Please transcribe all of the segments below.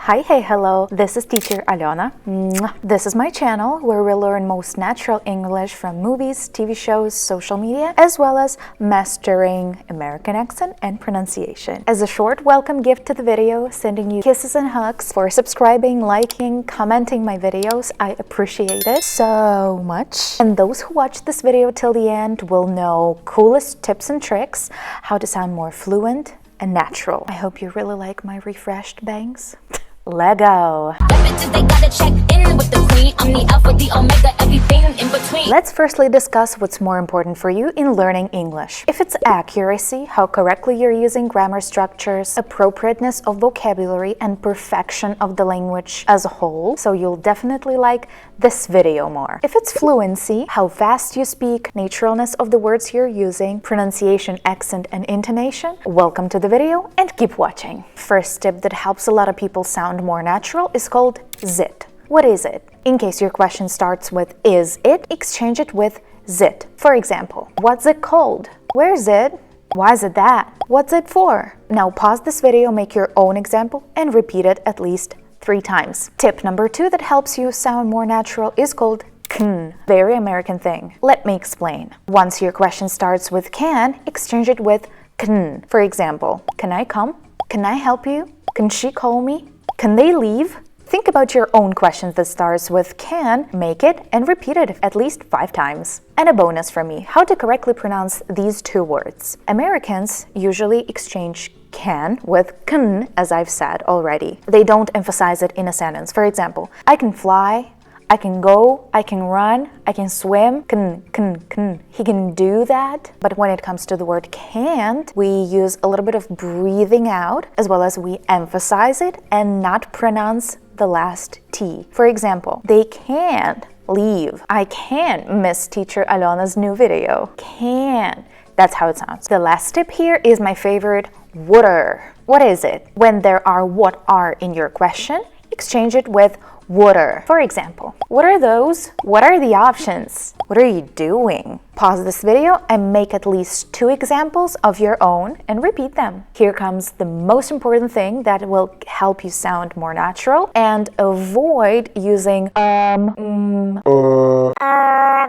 Hey, hello, this is teacher Aliona. This is my channel where we learn most natural English from movies, TV shows, social media, as well as mastering American accent and pronunciation. As a short welcome gift to the video, sending you kisses and hugs for subscribing, liking, commenting my videos. I appreciate it so much. And those who watch this video till the end will know coolest tips and tricks, how to sound more fluent and natural. I hope you really like my refreshed bangs. Lego. Let's firstly discuss what's more important for you in learning English. If it's accuracy, how correctly you're using grammar structures, appropriateness of vocabulary, and perfection of the language as a whole, so you'll definitely like this video more. If it's fluency, how fast you speak, naturalness of the words you're using, pronunciation, accent, and intonation, welcome to the video and keep watching. First tip that helps a lot of people sound more natural is called zit. What is it? In case your question starts with is it, exchange it with zit. For example, what's it called? Where's it? Why is it that? What's it for? Now pause this video, make your own example, and repeat it at least 3 times. Tip number 2 that helps you sound more natural is called can. Very American thing. Let me explain. Once your question starts with can, exchange it with can. For example, can I come? Can I help you? Can she call me? Can they leave? Think about your own questions that starts with can, make it, and repeat it at least 5 times. And a bonus from me, how to correctly pronounce these 2 words. Americans usually exchange can with can, as I've said already. They don't emphasize it in a sentence. For example, I can fly, I can go, I can run, I can swim, can. He can do that. But when it comes to the word can't, we use a little bit of breathing out, as well as we emphasize it and not pronounce the last T. For example, they can't leave. I can't miss teacher Aliona's new video. Can. That's how it sounds. The last tip here is my favorite, water. What is it? When there are what are in your question, exchange it with water. For example, what are those? What are the options? What are you doing? Pause this video and make at least 2 examples of your own and repeat them. Here comes the most important thing that will help you sound more natural and avoid using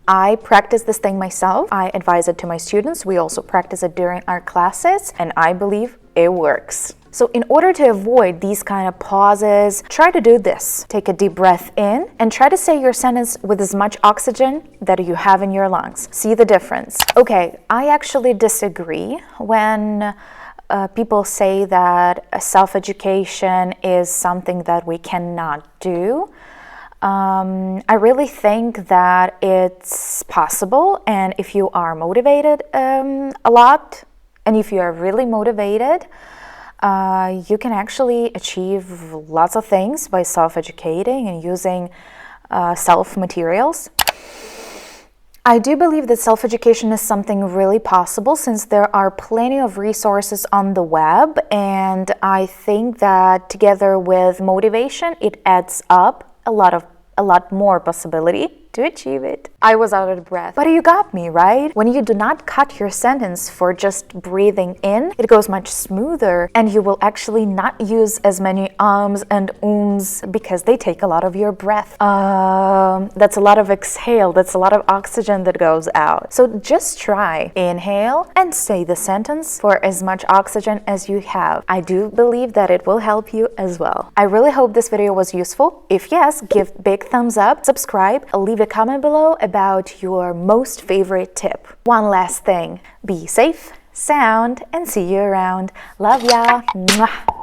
I practice this thing myself. I advise it to my students. We also practice it during our classes, and I believe it works. So in order to avoid these kind of pauses, try to do this. Take a deep breath in and try to say your sentence with as much oxygen that you have in your lungs. See the difference. Okay, I actually disagree when people say that self-education is something that we cannot do. I really think that it's possible, and if you are motivated a lot, and if you are really motivated, you can actually achieve lots of things by self-educating and using self-materials. I do believe that self-education is something really possible since there are plenty of resources on the web, and I think that together with motivation, it adds up a lot more possibility to achieve it. I was out of breath, but you got me, right? When you do not cut your sentence for just breathing in, it goes much smoother, and you will actually not use as many ums and ums because they take a lot of your breath. That's a lot of exhale, that's a lot of oxygen that goes out. So just try. Inhale and say the sentence for as much oxygen as you have. I do believe that it will help you as well. I really hope this video was useful. If yes, give big thumbs up, subscribe, leave a comment below about your most favorite tip. One last thing, be safe, sound, and see you around. Love ya. Mwah.